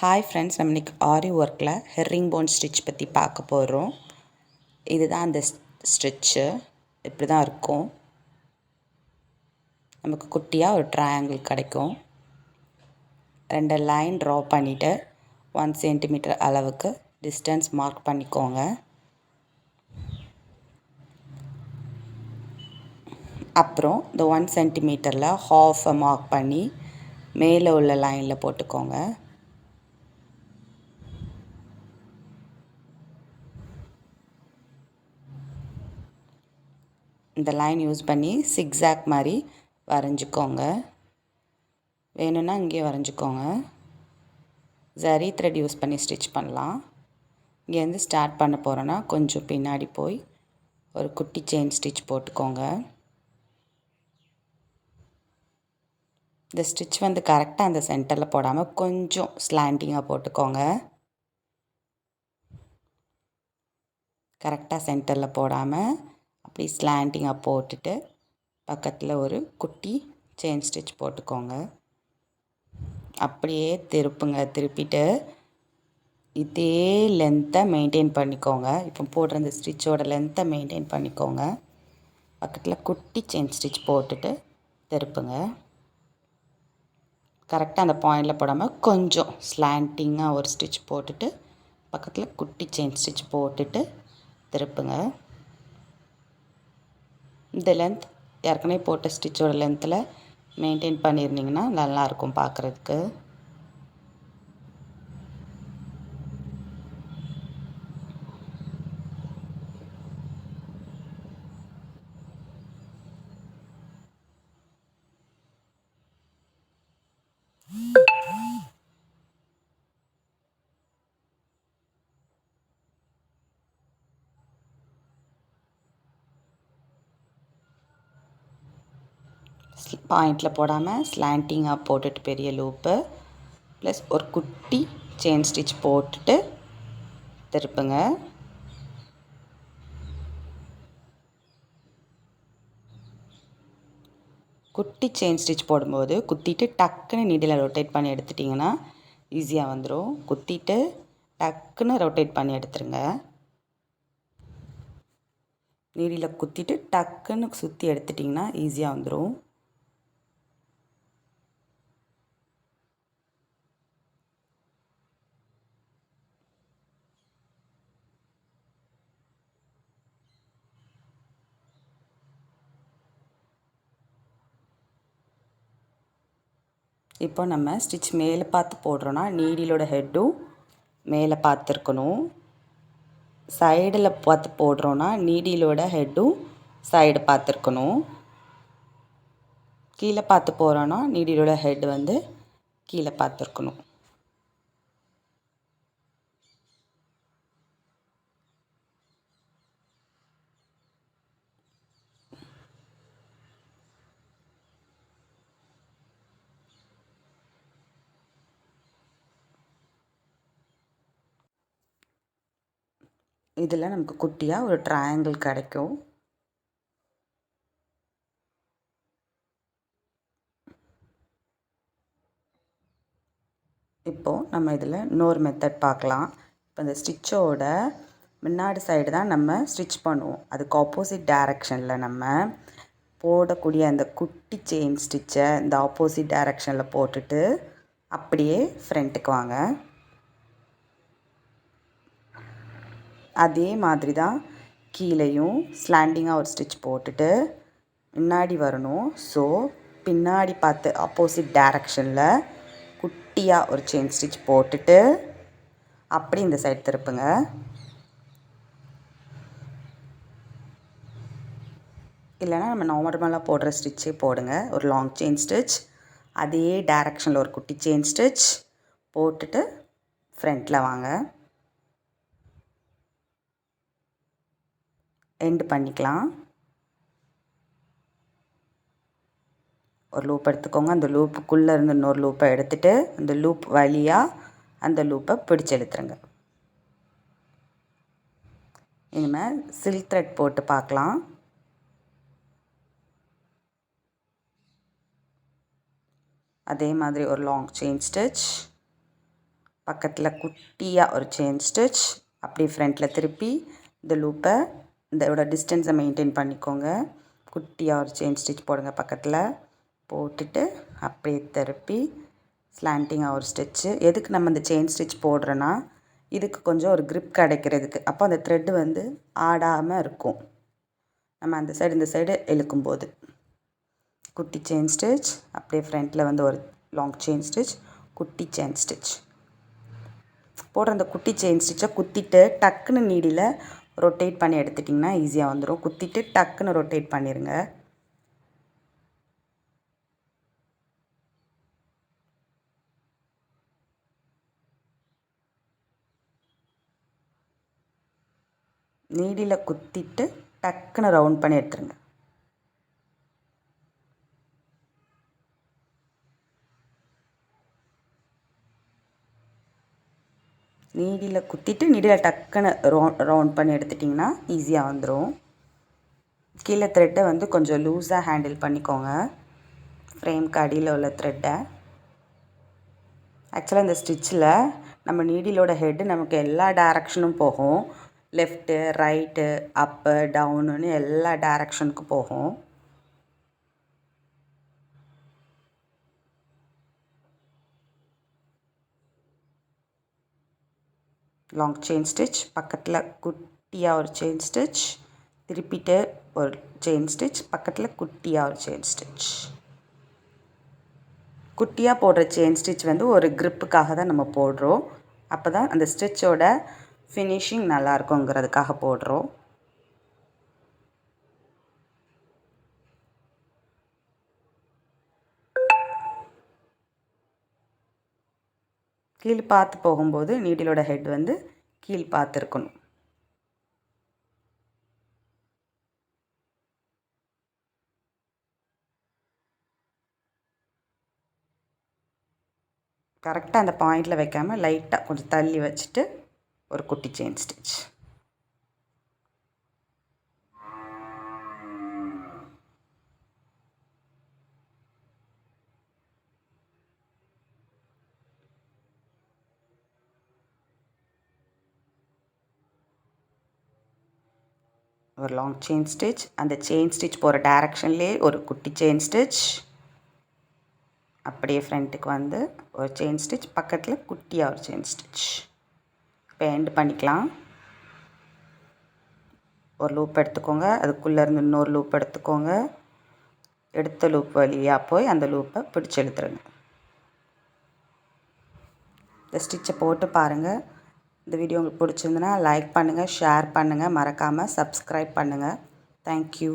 Hi friends, நம்ம இன்றைக்கி AariWorkல herringbone stitch பற்றி பார்க்க போகிறோம். இதுதான் அந்த ஸ்டிச்சு. இப்படி தான் இருக்கும். நமக்கு குட்டியாக ஒரு ட்ரையாங்கிள் கிடைக்கும். 2 லைன் ட்ரா பண்ணிவிட்டு 1 சென்டிமீட்டர் அளவுக்கு டிஸ்டன்ஸ் மார்க் பண்ணிக்கோங்க. அப்புறம் இந்த 1 சென்டிமீட்டரில் ஹாஃபை மார்க் பண்ணி மேலே உள்ள லைனில் போட்டுக்கோங்க. இந்த லைன் யூஸ் பண்ணி சிக்ஸாக் மாதிரி வரைஞ்சிக்கோங்க. வேணும்னா இங்கே வரைஞ்சிக்கோங்க. ஜரி த்ரெட் யூஸ் பண்ணி ஸ்டிச் பண்ணலாம். இங்கேருந்து ஸ்டார்ட் பண்ண போகிறோன்னா கொஞ்சம் பின்னாடி போய் ஒரு குட்டி செயின் ஸ்டிச் போட்டுக்கோங்க. இந்த ஸ்டிச் கரெக்டாக அந்த சென்டரில் போடாமல் கொஞ்சம் ஸ்லாண்டிங்காக போட்டுக்கோங்க. கரெக்டாக சென்டரில் போடாமல் அப்படி ஸ்லாண்டிங்காக போட்டுட்டு பக்கத்தில் ஒரு குட்டி செயின் ஸ்டிச் போட்டுக்கோங்க. அப்படியே திருப்பிட்டு இதே லென்த்தை மெயின்டைன் பண்ணிக்கோங்க. இப்போ போடுற இந்த ஸ்டிச்சோட லென்த்தை மெயின்டைன் பண்ணிக்கோங்க. பக்கத்தில் குட்டி செயின் ஸ்டிச் போட்டுட்டு திருப்புங்க. கரெக்டாக அந்த பாயிண்டில் போடாமல் கொஞ்சம் ஸ்லாண்டிங்காக ஒரு ஸ்டிச் போட்டுட்டு பக்கத்தில் குட்டி செயின் ஸ்டிச் போட்டுட்டு திருப்புங்க. இந்த லென்த் ஏற்கனவே போட்ட ஸ்டிச்சோட லென்த்தில் மெயின்டைன் பண்ணியிருந்தீங்கன்னா நல்லாயிருக்கும் பார்க்குறதுக்கு. பாயிண்டில் போடாமல் ஸ்லாண்டிங்காக போட்டுட்டு பெரிய லூப்பு ப்ளஸ் ஒரு குட்டி செயின் ஸ்டிச் போட்டுட்டு திருப்புங்க. குட்டி செயின் ஸ்டிச் போடும்போது குத்திட்டு டக்குன்னு நீடில் ரொட்டேட் பண்ணி எடுத்துட்டிங்கன்னா ஈஸியாக வந்துடும். குத்திட்டு டக்குன்னு ரொட்டேட் பண்ணி எடுத்துருங்க. நீடியில் குத்திட்டு டக்குன்னு சுற்றி எடுத்துட்டிங்கன்னா ஈஸியாக வந்துடும். இப்போ நம்ம ஸ்டிச் மேலே பார்த்து போடுறோன்னா நீடிலோட ஹெட்டும் மேலே பார்த்துருக்கணும். சைடில் பார்த்து போடுறோன்னா நீடிலோட ஹெட்டும் சைடு பார்த்துருக்கணும். கீழே பார்த்து போகிறோன்னா நீடிலோட ஹெட் கீழே பார்த்துருக்கணும். இதில் நமக்கு குட்டியாக ஒரு ட்ரையாங்கிள் கிடைக்கும். இப்போது நம்ம இதில் இன்னொரு மெத்தட் பார்க்கலாம். இப்போ இந்த ஸ்டிச்சோட முன்னாடி சைடு தான் நம்ம ஸ்டிச் பண்ணுவோம். அதுக்கு ஆப்போசிட் டைரக்ஷனில் நம்ம போடக்கூடிய அந்த குட்டி செயின் ஸ்டிச்சை இந்த ஆப்போசிட் டைரக்ஷனில் போட்டுட்டு அப்படியே ஃப்ரண்ட்டுக்கு வாங்க. அதே மாதிரி தான் கீழேயும் ஸ்லாண்டிங்காக ஒரு ஸ்டிச் போட்டுட்டு முன்னாடி வரணும். ஸோ பின்னாடி பார்த்து ஆப்போசிட் டைரக்ஷனில் குட்டியாக ஒரு செயின் ஸ்டிச் போட்டுட்டு அப்படி இந்த சைடு திருப்புங்க. இல்லைனா நம்ம நார்மலாக போடுற ஸ்டிச்சே போடுங்க. ஒரு லாங் செயின் ஸ்டிச், அதே டைரக்ஷனில் ஒரு குட்டி செயின் ஸ்டிச் போட்டுட்டு ஃப்ரண்ட்டில் வாங்க. எண்டு பண்ணிக்கலாம். ஒரு லூப் எடுத்துக்கோங்க. அந்த லூப்புக்குள்ளே இருந்து இன்னொரு லூப்பை எடுத்துகிட்டு அந்த லூப் வழியாக அந்த லூப்பை பிடிச்சி எடுத்துருங்க. இனிமேல் சில்க் த்ரெட் போட்டு பார்க்கலாம். அதே மாதிரி ஒரு லாங் செயின் ஸ்டிச் பக்கத்தில் குட்டியாக ஒரு செயின் ஸ்டிச், அப்படியே ஃப்ரண்ட்டில் திருப்பி இந்த லூப்பை இதோட டிஸ்டன்ஸை மெயின்டைன் பண்ணிக்கோங்க. குட்டியாக ஒரு செயின் ஸ்டிச் போடுங்க, பக்கத்தில் போட்டுட்டு அப்படியே திருப்பி ஸ்லாண்டிங்காக ஒரு ஸ்டிச்சு. எதுக்கு நம்ம இந்த செயின் ஸ்டிச் போடுறோன்னா, இதுக்கு கொஞ்சம் ஒரு grip கிடைக்கிறதுக்கு. அப்போ அந்த த்ரெட்டு வந்து ஆடாமல் இருக்கும் நம்ம அந்த சைடு இந்த சைடு இழுக்கும்போது. குட்டி செயின் ஸ்டிச், அப்படியே ஃப்ரண்ட்டில் வந்து ஒரு லாங் செயின் ஸ்டிச், குட்டி செயின் ஸ்டிச் போடுற அந்த குட்டி செயின் ஸ்டிச்சை குத்திட்டு டக்குன்னு நீடியில் ரொட்டேட் பண்ணி எடுத்துட்டிங்கன்னா ஈஸியாக வந்துடும். குத்திட்டு டக்குன்னு ரொட்டேட் பண்ணிடுங்க. நீடியில் குத்திட்டு டக்குன்னு ரவுண்ட் பண்ணி எடுத்துருங்க. நீடியில் குத்திட்டு நீடியில் டக்குன்னு ரவுண்ட் பண்ணி எடுத்துட்டிங்கன்னா ஈஸியாக வந்துடும். கீழே த்ரெட்டை வந்து கொஞ்சம் லூஸாக ஹேண்டில் பண்ணிக்கோங்க, ஃப்ரேம்க்கு அடியில் உள்ள த்ரெட்டை. ஆக்சுவலாக இந்த ஸ்டிச்சில் நம்ம நீடிலோட ஹெட்டு நமக்கு எல்லா டைரக்ஷனும் போகும். லெஃப்ட்டு, ரைட்டு, அப்பு, டவுனுன்னு எல்லா டைரக்ஷனுக்கும் போகும். லாங் செயின் ஸ்டிச், பக்கத்தில் குட்டியாக ஒரு செயின் ஸ்டிச், திருப்பிட்டு ஒரு செயின் ஸ்டிச், பக்கத்தில் குட்டியாக ஒரு செயின் ஸ்டிச். குட்டியாக போடுற செயின் ஸ்டிச் வந்து ஒரு gripக்காக தான் நம்ம போடுறோம். அப்போ தான் அந்த ஸ்டிச்சோட ஃபினிஷிங் நல்லா இருக்குங்கிறதுக்காக போடுறோம். கீழ் பார்த்து போகும்போது நீடிலோட ஹெட் வந்து கீழ் பார்த்து இருக்கணும். கரெக்டாக அந்த பாயிண்டில் வைக்காமல் லைட்டாக கொஞ்சம் தள்ளி வச்சுட்டு ஒரு குட்டி செயின் ஸ்டிச். ஒரு லாங் செயின் ஸ்டிச், அந்த செயின் ஸ்டிச் போகிற டைரக்ஷன்லேயே ஒரு குட்டி செயின் ஸ்டிச், அப்படியே ஃப்ரண்ட்டுக்கு வந்து ஒரு செயின் ஸ்டிச், பக்கத்தில் குட்டியாக ஒரு செயின் ஸ்டிச். இப்போ எண்ட் பண்ணிக்கலாம். ஒரு லூப் எடுத்துக்கோங்க, அதுக்குள்ளேருந்து இன்னொரு லூப் எடுத்துக்கோங்க. எடுத்த லூப் வழியாக போய் அந்த லூப்பை பிடிச்சி எடுத்துருங்க. இந்த ஸ்டிச்சை போட்டு பாருங்கள். இந்த வீடியோ உங்களுக்கு பிடிச்சிருந்துன்னா லைக் பண்ணுங்கள், ஷேர் பண்ணுங்கள், மறக்காமல் சப்ஸ்கிரைப் பண்ணுங்கள். தேங்க்யூ.